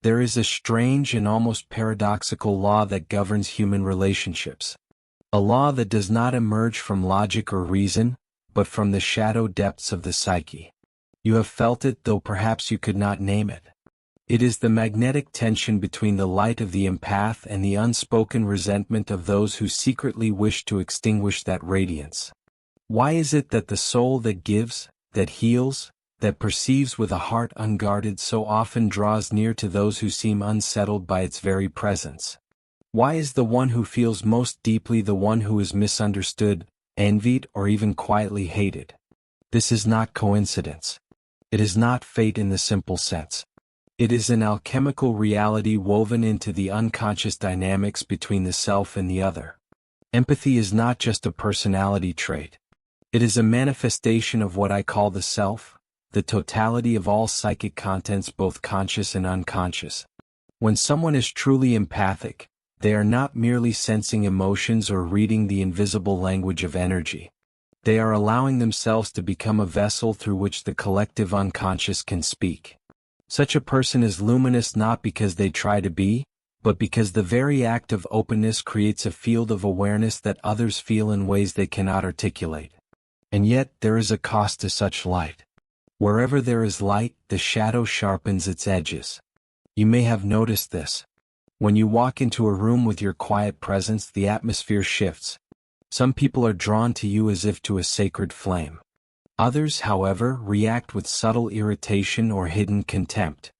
There is a strange and almost paradoxical law that governs human relationships. A law that does not emerge from logic or reason, but from the shadow depths of the psyche. You have felt it, though perhaps you could not name it. It is the magnetic tension between the light of the empath and the unspoken resentment of those who secretly wish to extinguish that radiance. Why is it that the soul that gives, that heals, that perceives with a heart unguarded so often draws near to those who seem unsettled by its very presence? Why is the one who feels most deeply the one who is misunderstood, envied, or even quietly hated? This is not coincidence. It is not fate in the simple sense. It is an alchemical reality woven into the unconscious dynamics between the self and the other. Empathy is not just a personality trait. It is a manifestation of what I call the self, the totality of all psychic contents, both conscious and unconscious. When someone is truly empathic, they are not merely sensing emotions or reading the invisible language of energy. They are allowing themselves to become a vessel through which the collective unconscious can speak. Such a person is luminous not because they try to be, but because the very act of openness creates a field of awareness that others feel in ways they cannot articulate. And yet, there is a cost to such light. Wherever there is light, the shadow sharpens its edges. You may have noticed this. When you walk into a room with your quiet presence, the atmosphere shifts. Some people are drawn to you as if to a sacred flame. Others, however, react with subtle irritation or hidden contempt.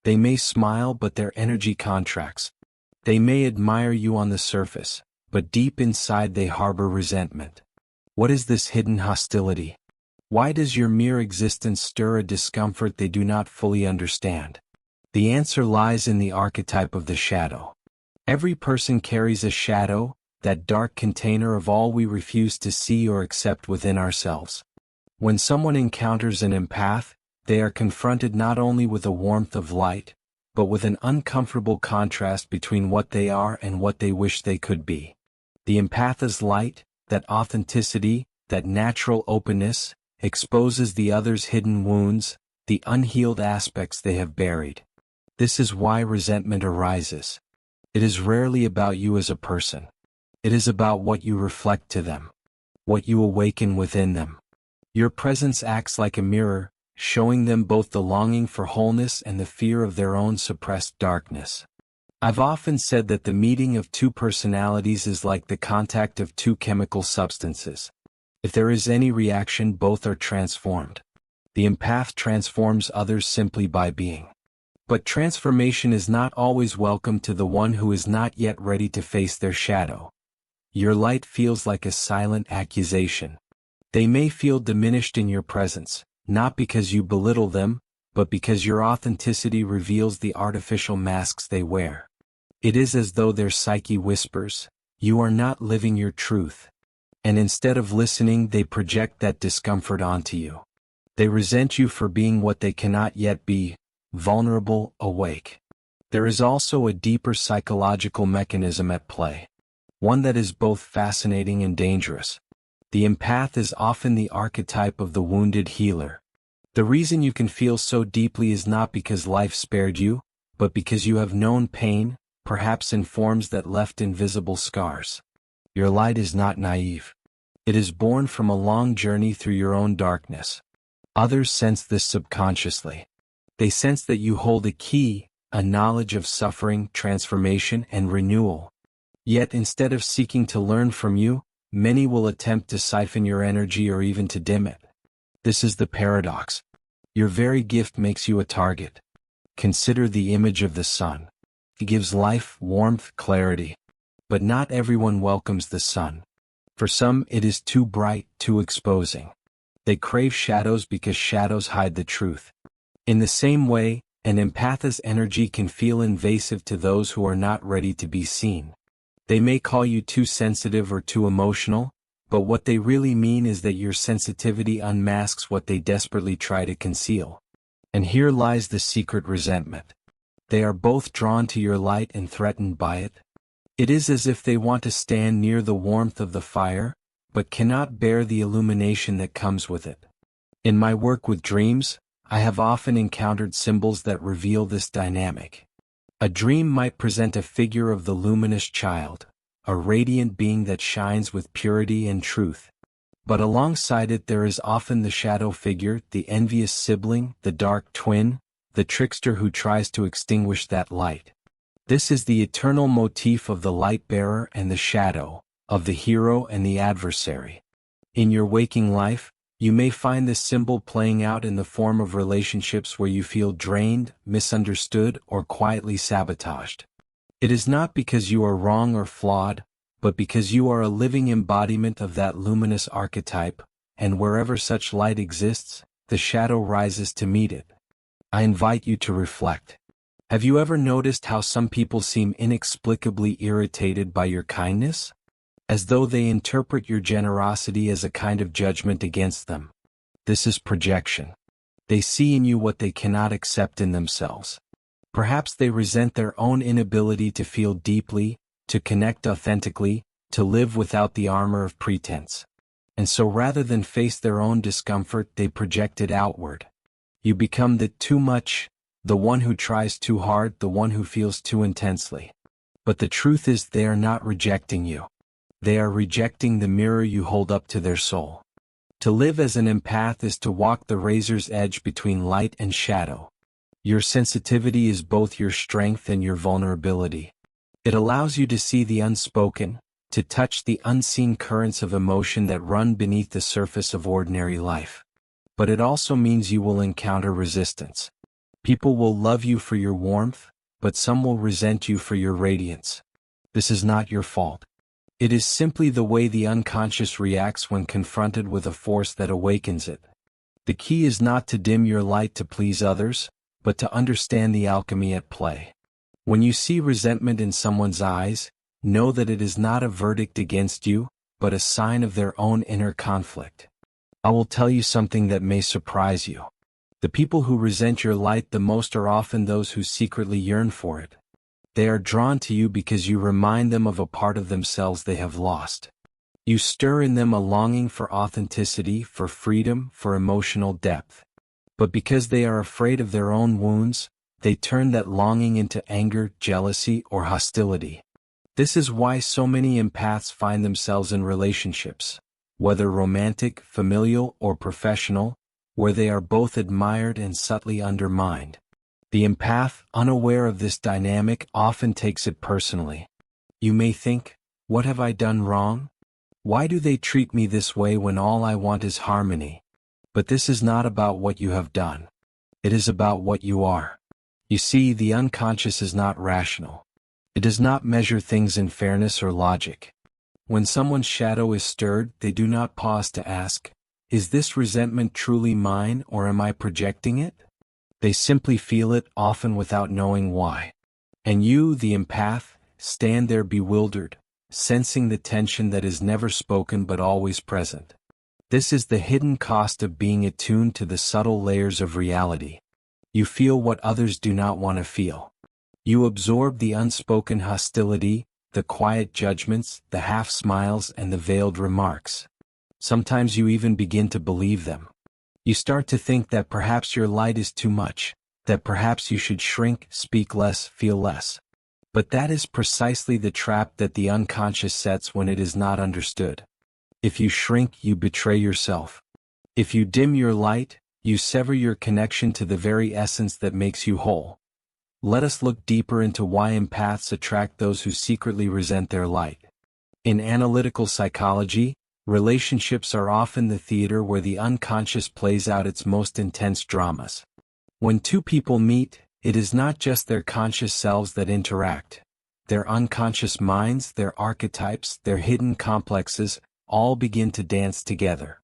They may smile, but their energy contracts. They may admire you on the surface, but deep inside they harbor resentment. What is this hidden hostility? Why does your mere existence stir a discomfort they do not fully understand? The answer lies in the archetype of the shadow. Every person carries a shadow, that dark container of all we refuse to see or accept within ourselves. When someone encounters an empath, they are confronted not only with a warmth of light, but with an uncomfortable contrast between what they are and what they wish they could be. The empath's light, that authenticity, that natural openness, exposes the other's hidden wounds, the unhealed aspects they have buried. This is why resentment arises. It is rarely about you as a person. It is about what you reflect to them, what you awaken within them. Your presence acts like a mirror, showing them both the longing for wholeness and the fear of their own suppressed darkness. I've often said that the meeting of two personalities is like the contact of two chemical substances. If there is any reaction, both are transformed. The empath transforms others simply by being. But transformation is not always welcome to the one who is not yet ready to face their shadow. Your light feels like a silent accusation. They may feel diminished in your presence, not because you belittle them, but because your authenticity reveals the artificial masks they wear. It is as though their psyche whispers, "You are not living your truth." And instead of listening, they project that discomfort onto you. They resent you for being what they cannot yet be, vulnerable, awake. There is also a deeper psychological mechanism at play, one that is both fascinating and dangerous. The empath is often the archetype of the wounded healer. The reason you can feel so deeply is not because life spared you, but because you have known pain, perhaps in forms that left invisible scars. Your light is not naive. It is born from a long journey through your own darkness. Others sense this subconsciously. They sense that you hold a key, a knowledge of suffering, transformation, and renewal. Yet instead of seeking to learn from you, many will attempt to siphon your energy or even to dim it. This is the paradox. Your very gift makes you a target. Consider the image of the sun. It gives life, warmth, clarity. But not everyone welcomes the sun. For some, it is too bright, too exposing. They crave shadows because shadows hide the truth. In the same way, an empath's energy can feel invasive to those who are not ready to be seen. They may call you too sensitive or too emotional, but what they really mean is that your sensitivity unmasks what they desperately try to conceal. And here lies the secret resentment. They are both drawn to your light and threatened by it. It is as if they want to stand near the warmth of the fire, but cannot bear the illumination that comes with it. In my work with dreams, I have often encountered symbols that reveal this dynamic. A dream might present a figure of the luminous child, a radiant being that shines with purity and truth. But alongside it there is often the shadow figure, the envious sibling, the dark twin, the trickster who tries to extinguish that light. This is the eternal motif of the light bearer and the shadow, of the hero and the adversary. In your waking life, you may find this symbol playing out in the form of relationships where you feel drained, misunderstood, or quietly sabotaged. It is not because you are wrong or flawed, but because you are a living embodiment of that luminous archetype, and wherever such light exists, the shadow rises to meet it. I invite you to reflect. Have you ever noticed how some people seem inexplicably irritated by your kindness? As though they interpret your generosity as a kind of judgment against them. This is projection. They see in you what they cannot accept in themselves. Perhaps they resent their own inability to feel deeply, to connect authentically, to live without the armor of pretense. And so rather than face their own discomfort, they project it outward. You become the too much, the one who tries too hard, the one who feels too intensely. But the truth is they are not rejecting you. They are rejecting the mirror you hold up to their soul. To live as an empath is to walk the razor's edge between light and shadow. Your sensitivity is both your strength and your vulnerability. It allows you to see the unspoken, to touch the unseen currents of emotion that run beneath the surface of ordinary life. But it also means you will encounter resistance. People will love you for your warmth, but some will resent you for your radiance. This is not your fault. It is simply the way the unconscious reacts when confronted with a force that awakens it. The key is not to dim your light to please others, but to understand the alchemy at play. When you see resentment in someone's eyes, know that it is not a verdict against you, but a sign of their own inner conflict. I will tell you something that may surprise you. The people who resent your light the most are often those who secretly yearn for it. They are drawn to you because you remind them of a part of themselves they have lost. You stir in them a longing for authenticity, for freedom, for emotional depth. But because they are afraid of their own wounds, they turn that longing into anger, jealousy, or hostility. This is why so many empaths find themselves in relationships, whether romantic, familial, or professional, where they are both admired and subtly undermined. The empath, unaware of this dynamic, often takes it personally. You may think, what have I done wrong? Why do they treat me this way when all I want is harmony? But this is not about what you have done. It is about what you are. You see, the unconscious is not rational. It does not measure things in fairness or logic. When someone's shadow is stirred, they do not pause to ask, is this resentment truly mine or am I projecting it? They simply feel it, often without knowing why. And you, the empath, stand there bewildered, sensing the tension that is never spoken but always present. This is the hidden cost of being attuned to the subtle layers of reality. You feel what others do not want to feel. You absorb the unspoken hostility, the quiet judgments, the half-smiles, and the veiled remarks. Sometimes you even begin to believe them. You start to think that perhaps your light is too much, that perhaps you should shrink, speak less, feel less. But that is precisely the trap that the unconscious sets when it is not understood. If you shrink, you betray yourself. If you dim your light, you sever your connection to the very essence that makes you whole. Let us look deeper into why empaths attract those who secretly resent their light. In analytical psychology, relationships are often the theater where the unconscious plays out its most intense dramas. When two people meet, it is not just their conscious selves that interact. Their unconscious minds, their archetypes, their hidden complexes, all begin to dance together.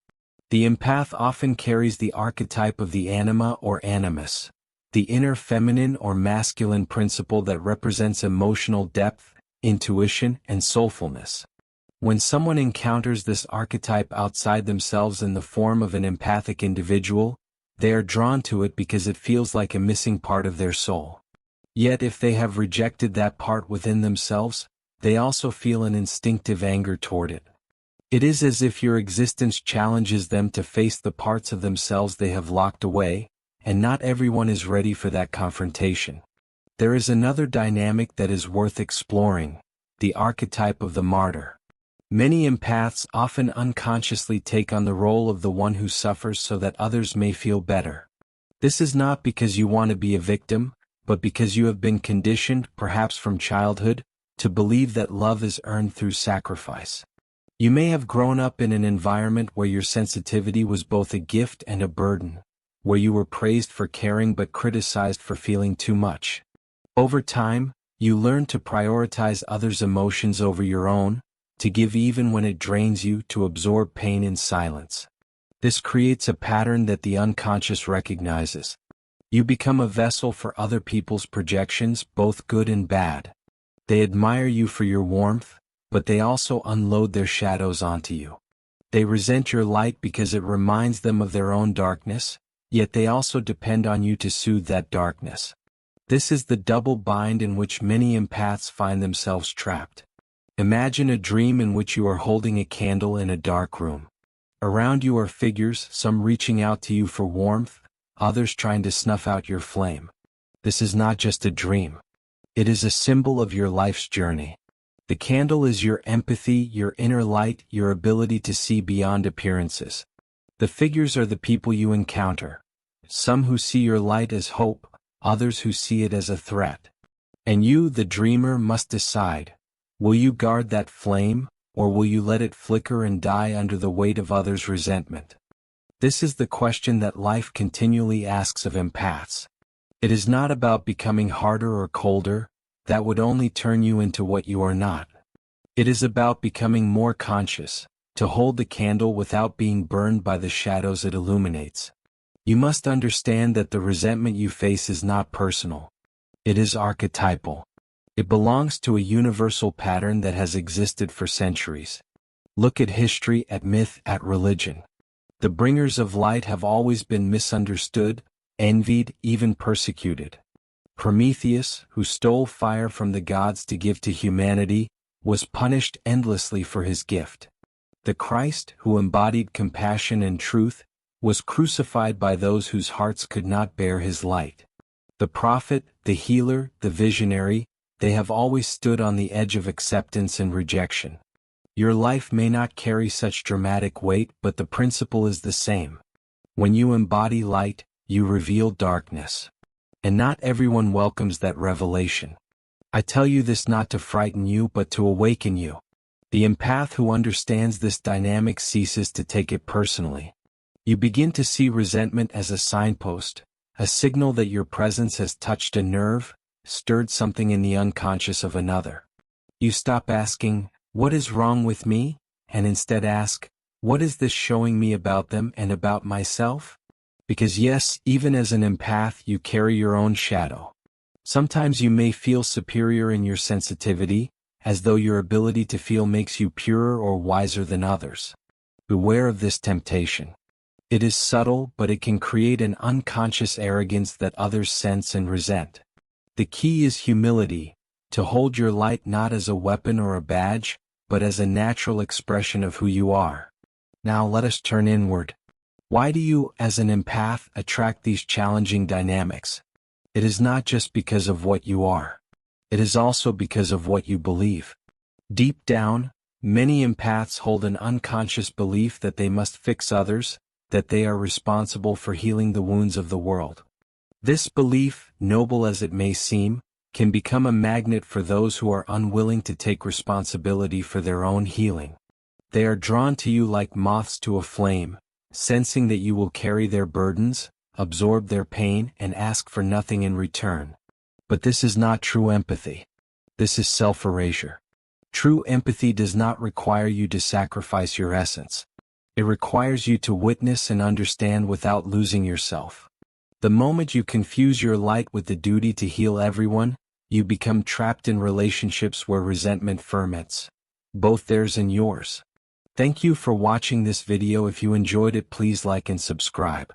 The empath often carries the archetype of the anima or animus, the inner feminine or masculine principle that represents emotional depth, intuition, and soulfulness. When someone encounters this archetype outside themselves in the form of an empathic individual, they are drawn to it because it feels like a missing part of their soul. Yet if they have rejected that part within themselves, they also feel an instinctive anger toward it. It is as if your existence challenges them to face the parts of themselves they have locked away, and not everyone is ready for that confrontation. There is another dynamic that is worth exploring, the archetype of the martyr. Many empaths often unconsciously take on the role of the one who suffers so that others may feel better. This is not because you want to be a victim, but because you have been conditioned, perhaps from childhood, to believe that love is earned through sacrifice. You may have grown up in an environment where your sensitivity was both a gift and a burden, where you were praised for caring but criticized for feeling too much. Over time, you learn to prioritize others' emotions over your own, to give even when it drains you, to absorb pain in silence. This creates a pattern that the unconscious recognizes. You become a vessel for other people's projections, both good and bad. They admire you for your warmth, but they also unload their shadows onto you. They resent your light because it reminds them of their own darkness, yet they also depend on you to soothe that darkness. This is the double bind in which many empaths find themselves trapped. Imagine a dream in which you are holding a candle in a dark room. Around you are figures, some reaching out to you for warmth, others trying to snuff out your flame. This is not just a dream. It is a symbol of your life's journey. The candle is your empathy, your inner light, your ability to see beyond appearances. The figures are the people you encounter. Some who see your light as hope, others who see it as a threat. And you, the dreamer, must decide. Will you guard that flame, or will you let it flicker and die under the weight of others' resentment? This is the question that life continually asks of empaths. It is not about becoming harder or colder, that would only turn you into what you are not. It is about becoming more conscious, to hold the candle without being burned by the shadows it illuminates. You must understand that the resentment you face is not personal. It is archetypal. It belongs to a universal pattern that has existed for centuries. Look at history, at myth, at religion. The bringers of light have always been misunderstood, envied, even persecuted. Prometheus, who stole fire from the gods to give to humanity, was punished endlessly for his gift. The Christ, who embodied compassion and truth, was crucified by those whose hearts could not bear his light. The prophet, the healer, the visionary, they have always stood on the edge of acceptance and rejection. Your life may not carry such dramatic weight, but the principle is the same. When you embody light, you reveal darkness. And not everyone welcomes that revelation. I tell you this not to frighten you, but to awaken you. The empath who understands this dynamic ceases to take it personally. You begin to see resentment as a signpost, a signal that your presence has touched a nerve, stirred something in the unconscious of another. You stop asking, "What is wrong with me?" and instead ask, "What is this showing me about them and about myself?" Because yes, even as an empath, you carry your own shadow. Sometimes you may feel superior in your sensitivity, as though your ability to feel makes you purer or wiser than others. Beware of this temptation. It is subtle, but it can create an unconscious arrogance that others sense and resent. The key is humility, to hold your light not as a weapon or a badge, but as a natural expression of who you are. Now let us turn inward. Why do you, as an empath, attract these challenging dynamics? It is not just because of what you are. It is also because of what you believe. Deep down, many empaths hold an unconscious belief that they must fix others, that they are responsible for healing the wounds of the world. This belief, noble as it may seem, can become a magnet for those who are unwilling to take responsibility for their own healing. They are drawn to you like moths to a flame, sensing that you will carry their burdens, absorb their pain, and ask for nothing in return. But this is not true empathy. This is self-erasure. True empathy does not require you to sacrifice your essence. It requires you to witness and understand without losing yourself. The moment you confuse your light with the duty to heal everyone, you become trapped in relationships where resentment ferments, both theirs and yours. Thank you for watching this video. If you enjoyed it, please like and subscribe.